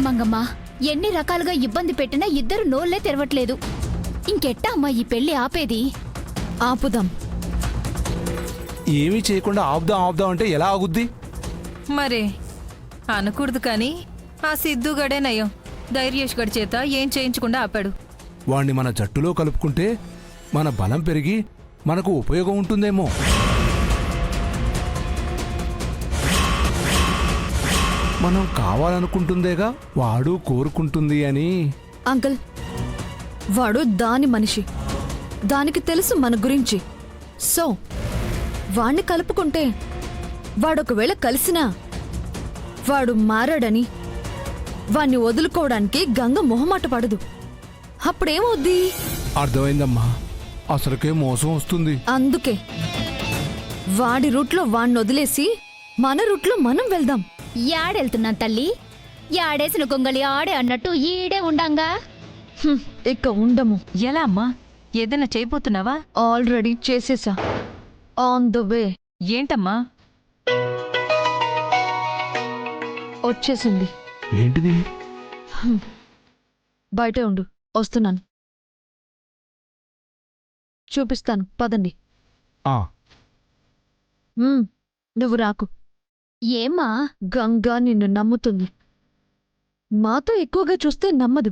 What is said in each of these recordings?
మంగమ్మ, ఎన్ని రకాలుగా ఇబ్బంది పెట్టినా ఇద్దరు నోళ్లే తెరవట్లేదు. ఇంకెట్టా అమ్మా ఈ పెళ్లి ఆపేది? ఆపుదాం. ఏమీ చేయకుండా ఆపుదాం అంటే ఎలా ఆగుద్ది? మరే అనకూడదు కానీ ఆ సిద్ధుగడే నయం. ధైర్యేష్ గడి చేత ఏం చేయించకుండా ఆపాడు. వాణ్ణి మన జట్టులో కలుపుకుంటే మన బలం పెరిగి మనకు ఉపయోగం ఉంటుందేమో. మనం కావాలనుకుంటుందేగా వాడు కోరుకుంటుంది అని. అంకుల్, వాడు దాని మనిషి, దానికి తెలుసు మన గురించి. సో వాణ్ణి కలుపుకుంటే వాడొకవేళ కలిసినా వాడు మారాడని వాణ్ణి వదులుకోవడానికి గంగ మొహమాట పడదు. అప్పుడేమవుద్ది? అర్థమైందమ్మా, అసలుకే మోసం వస్తుంది. అందుకే వాడి రూట్లో వాణ్ణి వదిలేసి మన రూట్లో మనం వెళ్దాం. యాడెళ్తున్నాను తల్లి? యాడేసిన గొంగళి ఆడే అన్నట్టు ఈడే ఉండంగా. ఇక ఉండము. ఎలా అమ్మా? ఏదైనా చేయబోతున్నావా? ఆల్రెడీ చేసేసా. On the way. ఏంటమ్మా? వచ్చేసింది. ఏంటిది? బయటే ఉండు, వస్తున్నాను. చూపిస్తాను, పదండి. నువ్వు రాకు. ఏమ్మా? గంగా నిన్ను నమ్ముతుంది. మాతో ఎక్కువగా చూస్తే నమ్మదు.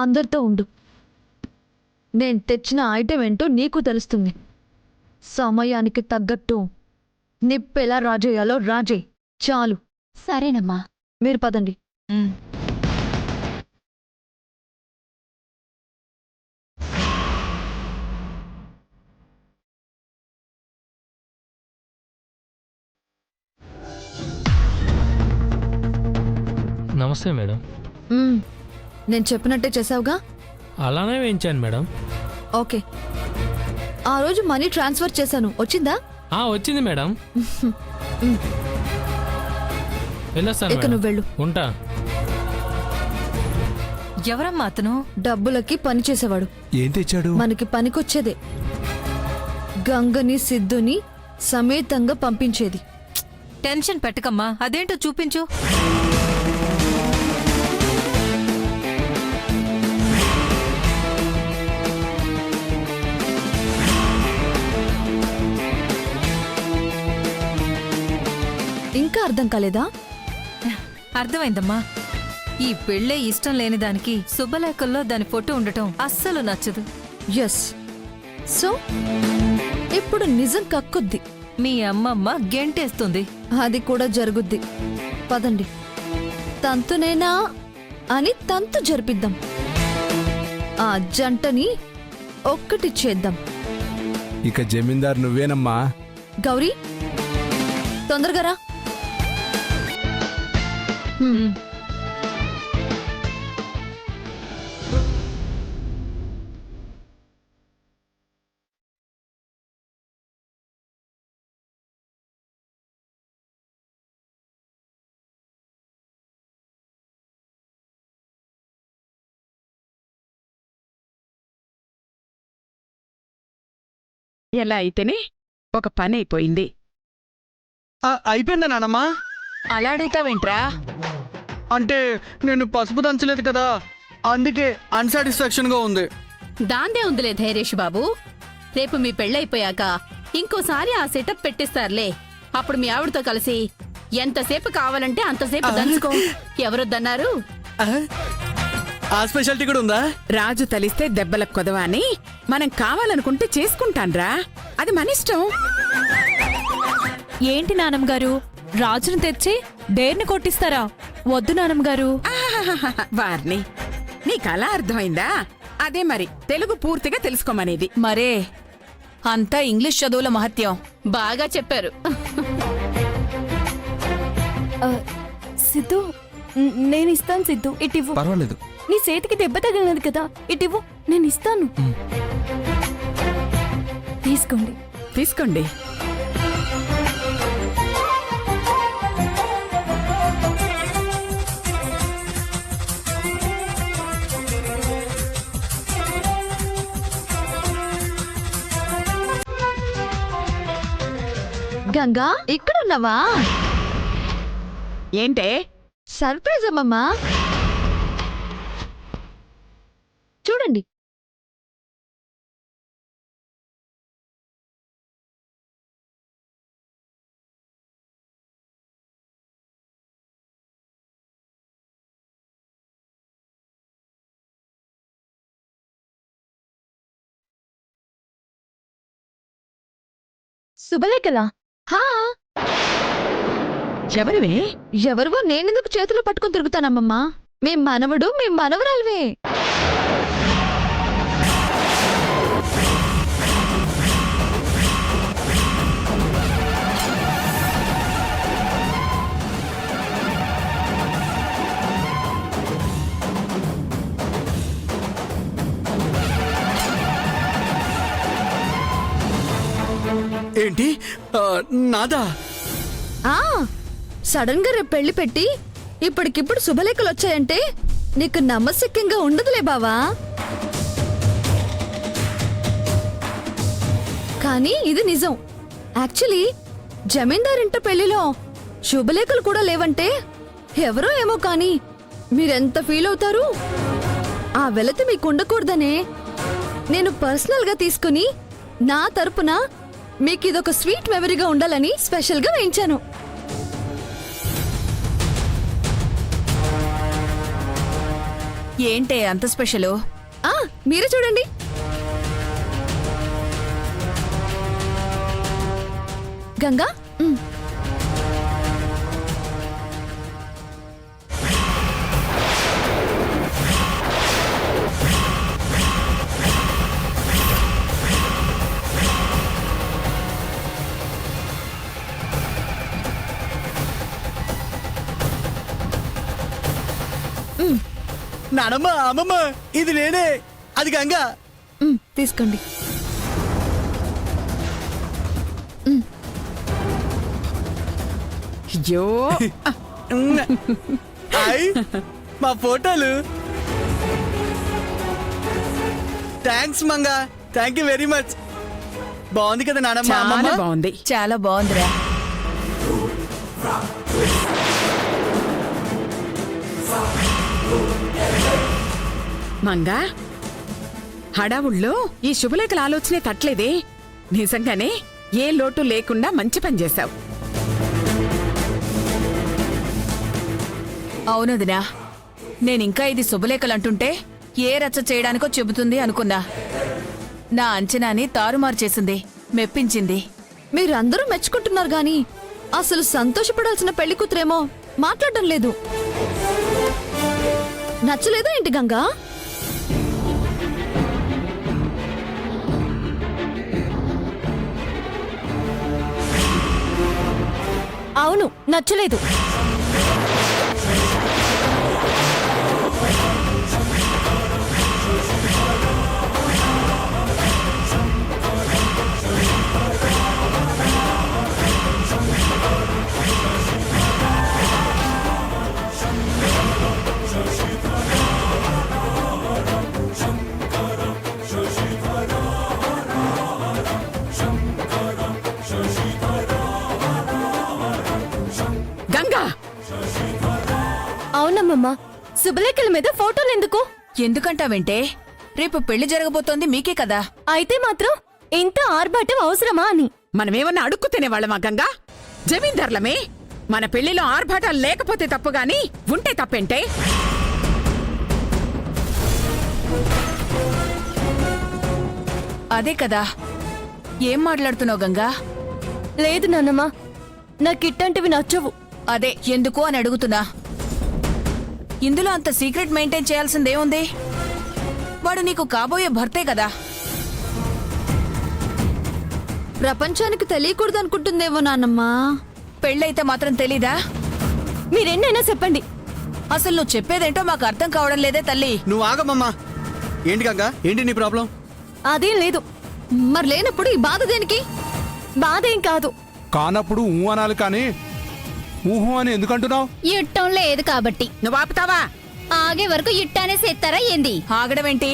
అందరితో ఉండు. నేను తెచ్చిన ఐటెం ఏంటో నీకు తెలుస్తుంది. సమయానికి తగ్గట్టు నిప్పెలా రాజేయాలో రాజే. చాలు. సరేనమ్మా. మీరు పదండి. నమస్తే మేడం. నేను చెప్పినట్టే చేసావుగా? అలానే వేయించాను మేడం. ఓకే. ఆ రోజు మనీ ట్రాన్స్ఫర్ చేశాను, వచ్చిందా? వచ్చింది మేడం. వెళ్ళొస్తాను. ఇక నువ్వు వెళ్ళు. ఉంటా. ఎవరమ్మా అతను? డబ్బులకి పని చేసేవాడు. ఏం తెచ్చాడు? మనకి పనికొచ్చేదే. గంగని సిద్ధుని సమేతంగా పంపించేది. టెన్షన్ పెట్టకమ్మా, అదేంటో చూపించు. ఇంకా అర్థం కాలేదా? అర్థమైందమ్మా. ఈ పెళ్ళే ఇష్టం లేని దానికి శుభలేఖల్లో దాని ఫోటో ఉండటం అస్సలు నచ్చదు. ఎస్. సో ఇప్పుడు నిజం కక్కుద్ది. మీ అమ్మమ్మ గెంటేస్తుంది. అది కూడా జరుగుద్ది. పదండి. తంతునేనా అని తంతు జరిపిద్దాం. ఆ జంటని ఒక్కటి చేద్దాం. ఇక జమీందార్ నువ్వేనమ్మా. గౌరీ, తొందరగా రా. ఎలా అయితేనే ఒక పని అయిపోయింది. అయిపోయిందా నానమ్మా? అలా అడుగుతావేంట్రా? అంటే నేను పసుపు దంచలేదు కదా, అందుకే అన్సాటిస్ఫాక్షన్ గా ఉంది. దాందే ఉందిలే ధైర్యేష్ బాబు. రేపు మీ పెళ్ళైపోయాక ఇంకోసారి ఆ సెటప్ పెట్టిస్తారులే. అప్పుడు మీ ఆవిడతో కలిసి ఎంతసేపు కావాలంటే అంతసేపు దంచుకో. ఎవరొద్దన్నారు? ఆ స్పెషాలిటీ కూడా ఉందా? రాజు తలిస్తే దెబ్బలకు కొదవా అని మనం కావాలనుకుంటే చేసుకుంటాన్రా. అది మన ఇష్టం. ఏంటి నానమ్మగారు, రాజును తెచ్చి డేర్ని కొట్టిస్తారా? వద్దు నానమ్మగారు. వారిని నీకలా అర్థమైందా? అదే మరి తెలుగు పూర్తిగా తెలుసుకోమనేది. మరే అంతా ఇంగ్లీష్ చదువుల మహత్యం. బాగా చెప్పారు. సిద్ధు, నేను ఇస్తాను. సిద్ధు, ఇటివ్వు. పర్వాలేదు. నీ చేతికి దెబ్బ తగిలినది కదా, ఇటివ్వు, నేను ఇస్తాను. తీసుకోండి. తీసుకోండి. గంగా, ఇక్కడున్నావా? ఏంటే సర్ప్రైజ్ అమ్మమ్మా. చూడండి. శుభలేఖలా? హా, ఎవరివే? ఎవరివో నేనెందుకు చేతిలో పట్టుకుని తిరుగుతానమ్మమ్మా? మేం మనవడు, మేం మనవరాలివే. ఏంటి నాదా? ఆ సడన్ గా రేపు పెళ్లి పెట్టి ఇప్పటికిప్పుడు శుభలేఖలు వచ్చాయంటే నీకు నమ్మశక్యంగా ఉండదులే బావా. కానీ ఇది నిజం. యాక్చువల్లీ జమీందారింట పెళ్లిలో శుభలేఖలు కూడా లేవంటే ఎవరో ఏమో కానీ మీరెంత ఫీల్ అవుతారు? ఆ వెలతి మీకు ఉండకూడదనే నేను పర్సనల్ గా తీసుకుని నా తరపున మీకు ఇదొక స్వీట్ మెమరీగా ఉండాలని స్పెషల్ గా వేయించాను. ఏంటే అంత స్పెషల్? మీరే చూడండి. గంగా, నానమ్మ, అమ్మమ్మ, ఇది నేనే, అది గంగా. తీసుకోండి. అయ్యో, హాయ్, మా ఫోటోలు. Thanks Manga, thank you very much. బాగుంది కదా నానమ్మ, చాలా అమ్మమ్మ? బాగుంది. చాలా బాగుందిరా. మంగా, హడావుల్లో ఈ శుభలేఖల ఆలోచనే తట్లేదే. నిజంగానే ఏ లోటు లేకుండా మంచి పని చేశావు. అవునదినా, నేనింకా ఇది శుభలేఖలంటుంటే ఏ రచ్చ చేయడానికో చెబుతుంది అనుకున్నా. నా అంచనాని తారుమారు చేసింది, మెప్పించింది. మీరందరూ మెచ్చుకుంటున్నారు గాని అసలు సంతోషపడాల్సిన పెళ్లి కూతురేమో మాట్లాడడం లేదు. నచ్చలేదా ఏంటి గంగా? అవును, నచ్చలేదు. గంగా, అవునమ్మమ్మా, శుభలేఖల మీద ఫోటోలు ఎందుకు? ఎందుకంటావేంటే, రేపు పెళ్లి జరగబోతోంది మీకే కదా. అయితే మాత్రం ఇంత ఆర్భాటం అవసరమా అని. మనమేమన్నా అడుక్కు తినేవాళ్ళమా గంగా? జమీందార్లమే. మన పెళ్లిలో ఆర్భాటాలు లేకపోతే తప్పు గాని ఉంటే తప్పేంటే? అదే కదా. ఏం మాట్లాడుతున్నావు గంగా? లేదు నాన్నమ్మా, నాకిట్టంటివి నచ్చవు. అదే ఎందుకు అని అడుగుతున్నా. ఇందులో అంత సీక్రెట్ మెయింటైన్ చేయాల్సిందేముంది? వాడు నీకు కాబోయే భర్తే కదా. ప్రపంచానికి తెలియకూడదు అనుకుంటుందేమో నాన్నమ్మా. పెళ్ళైతే మాత్రం తెలీదా? మీరెన్నైనా చెప్పండి, అసలు నువ్వు చెప్పేదేంటో మాకు అర్థం కావడం లేదే తల్లి. నువ్వు ఆగమ్మమ్మా. ఏంటి గంగా, ఏంటి నీ ప్రాబ్లం? అదేం లేదు. మరి లేనప్పుడు ఈ బాధ దేనికి? బాధేం కాదు. కానప్పుడు ఊ అనాలి కానీ ఊహు అని ఎందుకంటున్నావు? ఇట్టం లేదు కాబట్టి. నువ్వు ఆపుతావా? ఆగే వరకు ఇట్టానే చేస్తారా ఏంది? ఆగడమేంటి?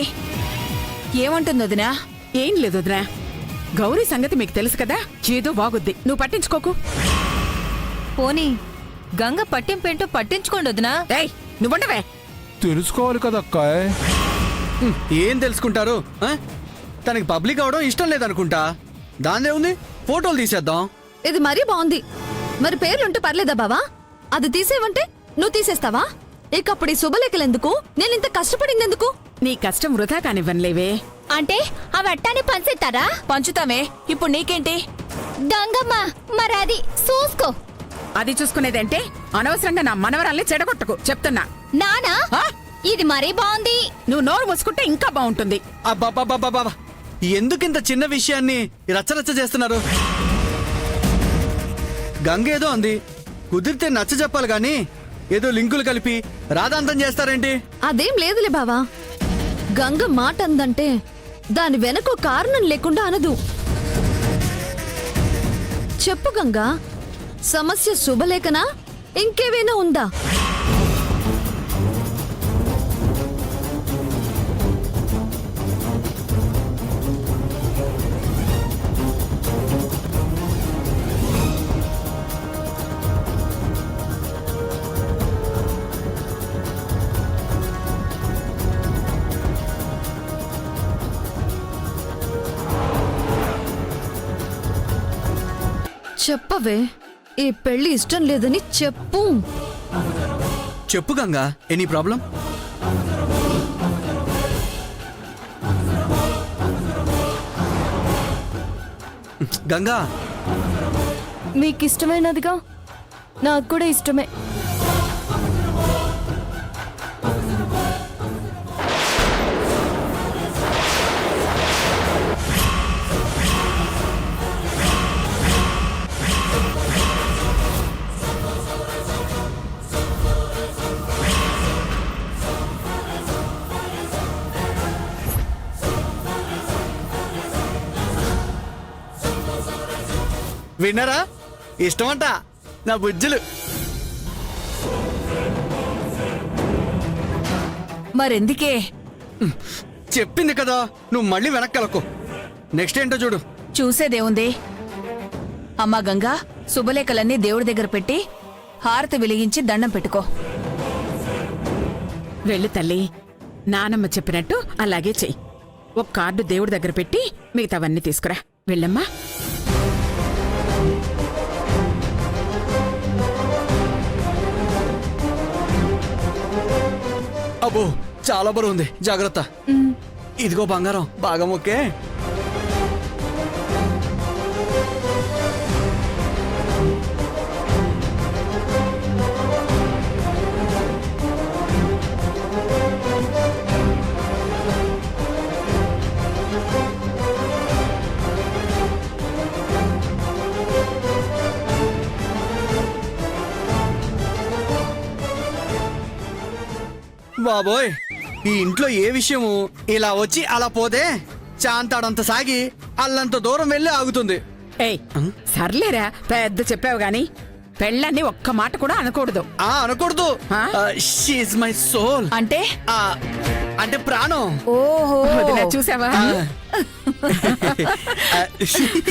ఏమంటుంది వదినా? ఏం లేదు వదినా. గౌరీ సంగతి మీకు తెలుసు కదా, ఏదో బాగుద్ది, నువ్వు పట్టించుకోకు. పోనీ గంగ పట్టింపేంటో పట్టించుకోండి వదినా. ఏయ్ నువ్వుండవే. తెలుసుకోవాలి కదా అక్కాయ్. ఏం తెలుసుకుంటారు ఆ? తనకి పబ్లిక్ అవడం ఇష్టం లేదనుకుంటా. దాన్నే ఉంది, ఫోటోలు తీసేద్దాం. ఇది మరీ బాగుంది. మరి పేర్లుంటే పర్లేదా బావా? అది తీసేవంటే నువ్వు తీసేస్తావా? ఇక అప్పుడు ఈ శుభలేఖలెందుకు? నేను ఇంత కష్టపడిందెందుకు? నీ కష్టం వృధా కానివ్వనులేవే. అంటే అవి అట్టానే పంచేస్తారా? పంచుతామే. ఇప్పుడు నీకేంటి? గంగమ్మ మరి అది చూసుకో. అది చూసుకునేదంటే అనవసరంగా నా మనవరాల్ని చెడగొట్టకు చెప్తున్నా. నానా ఆ? ఇది మరీ బాగుంది. నువ్వు నోరు మూసుకుంటే ఇంకా బాగుంటుంది. అబ్బాబాబాబాబా, ఎందుకింత చిన్న విషయాన్ని రచ్చరచ్చ చేస్తున్నారు? గంగ ఏదో అంది, కుదిరితే నచ్చ చెప్పాలి గాని ఏదో లింకులు కలిపి రాధాంతం చేస్తారేంటి? అదేం లేదులే బావా. గంగ మాట అందంటే దాని వెనక కారణం లేకుండా అనదు. చెప్పు గంగా, సమస్య శుభలేఖనా ఇంకేమైనా ఉందా? చెప్పవే, ఈ పెళ్లి ఇష్టం లేదని చెప్పు. చెప్పు గంగా, ఎనీ ప్రాబ్లం? గంగా, మీకు ఇష్టమైనదిగా నాకు కూడా ఇష్టమే. విన్నారా? ఇష్టమంట నా బుజ్జులు. మరెందుకే? చెప్పింది కదా, నువ్వు మళ్ళీ వెనక్కలకు. నెక్స్ట్ ఏంటో చూడు. చూసేదేముంది? అమ్మా గంగా, శుభలేఖలన్నీ దేవుడి దగ్గర పెట్టి హారతి వెలిగించి దండం పెట్టుకో. వెళ్ళు తల్లి, నానమ్మ చెప్పినట్టు అలాగే చెయ్యి. ఒక కార్డు దేవుడి దగ్గర పెట్టి మిగతావన్నీ తీసుకురా. వెళ్ళమ్మా. అబ్బో, చాలా బరువు ఉంది, జాగ్రత్త. ఇదిగో బంగారం, బాగా మొక్కే. బాబోయ్, ఈ ఇంట్లో ఏ విషయము ఇలా వచ్చి అలా పోతే చాంతాడంత సాగి అల్లంత దూరం వెళ్ళి ఆగుతుంది. ఏయ్ సర్లేరా, పెద్ద చెప్పావు గాని పెళ్ళని ఒక్క మాట కూడా అనకూడదు. అనకూడదు. ఆ? She my soul. అంటే అంటే ప్రాణం. ఓహో, వదినా, చూసావా?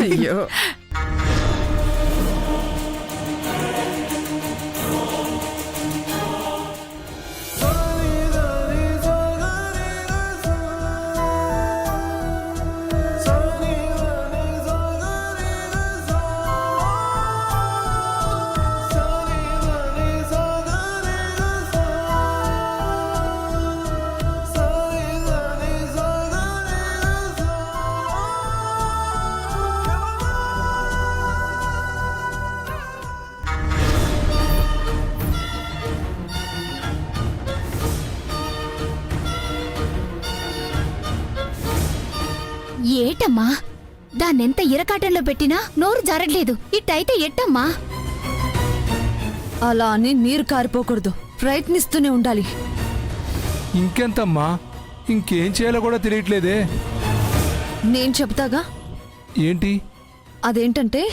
అయ్యో, ఏటమ్మా, దాన్నెంత ఇరకాటంలో పెట్టినా నోరు జారట్లేదు. ఇట్టయితే ఎట్టమ్మా? అలా అని నీరు కారిపోకూడదు, ప్రయత్నిస్తూనే ఉండాలి. ఇంకెంతమ్మా, ఇంకేం చేయాలో కూడా తెలియట్లేదే. నేను చెప్తాగా. ఏంటి? అదేంటంటే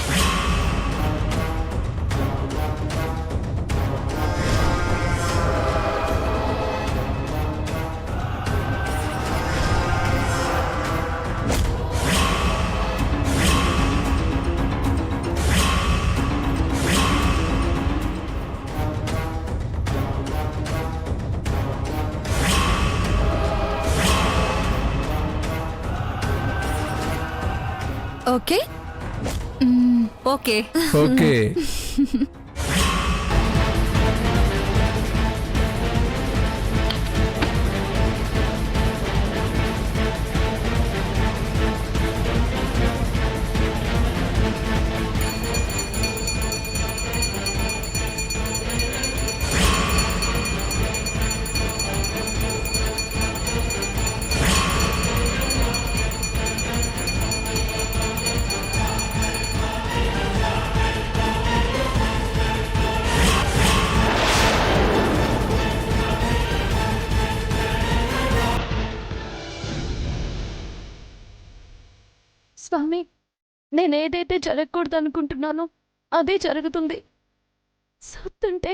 ఓకే ఓకే. ఓకే. స్వామి, నేనేదైతే జరగకూడదు అనుకుంటున్నానో అదే జరుగుతుంది. సత్తుంటే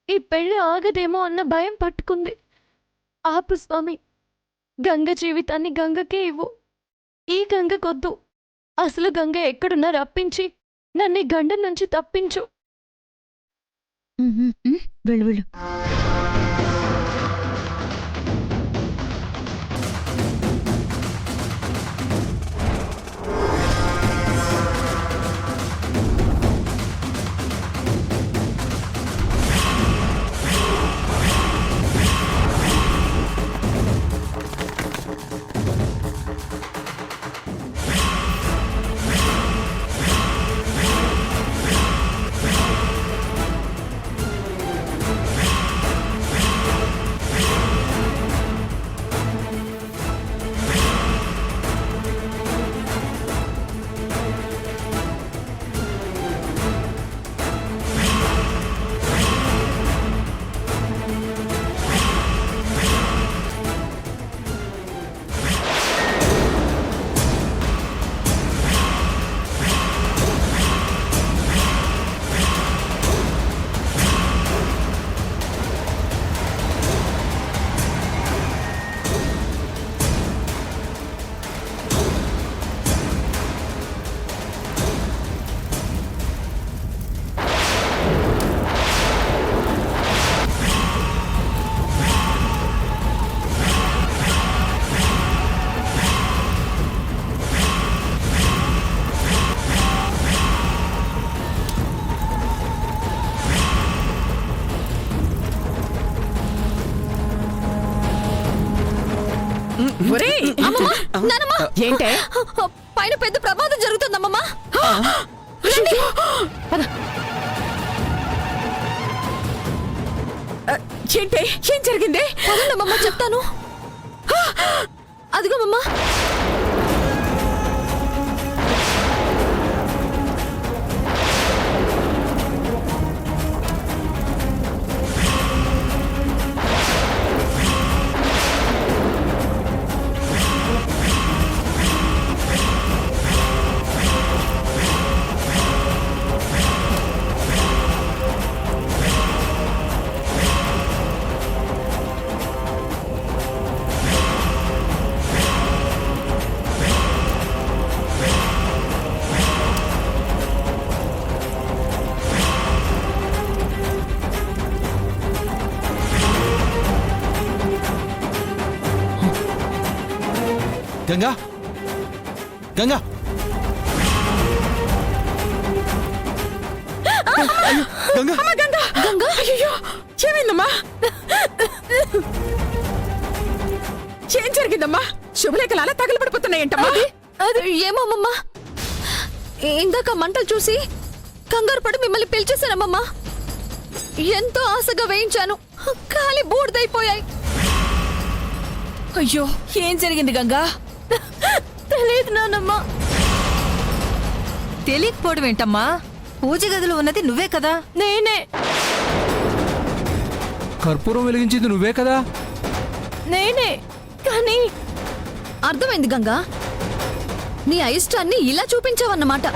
ఈ పెళ్లి ఆగదేమో అన్న భయం పట్టుకుంది. ఆపు స్వామి, గంగ జీవితాన్ని గంగకే ఇవ్వు. ఈ గంగకొద్దు. అసలు గంగ ఎక్కడున్నా రప్పించి నన్ను ఈ గండం నుంచి తప్పించు. వెళ్ళు వెళ్ళు. ఒరేయ్, ఏంటే పైన పెద్ద ప్రమాదం జరుగుతుందమ్మమ్మా. ఏంటే ఏం జరిగింది? పదండమ్మమ్మ, చెప్తాను. అదిగోమమ్మా. గంగా, గంగా, గంగా, గంగా గంగా అయ్యో, ఏమైందమ్మా? ఏం జరిగిందమ్మా? శుభలేఖలు అలా తగలబడిపోతున్నాయంటమ్మా. అది ఏమోమమ్మా, ఇందాక మంటలు చూసి కంగారు పడి మిమ్మల్ని పిలిచేశానమ్మమ్మా. ఎంతో ఆశగా వేయించాను, ఖాళీ బూడిదైపోయాయి. అయ్యో, ఏం జరిగింది గంగా? తెలియదు నానమ్మా. తెలియకపోవడం ఏంటమ్మా? పూజ గదిలో ఉన్నది నువ్వే కదా. నేనే కర్పూరం వెలిగించింది నువ్వే కదా. నేనే కానీ అర్థమైంది గంగా, నీ అయిష్టాన్ని ఇలా చూపించావన్నమాట.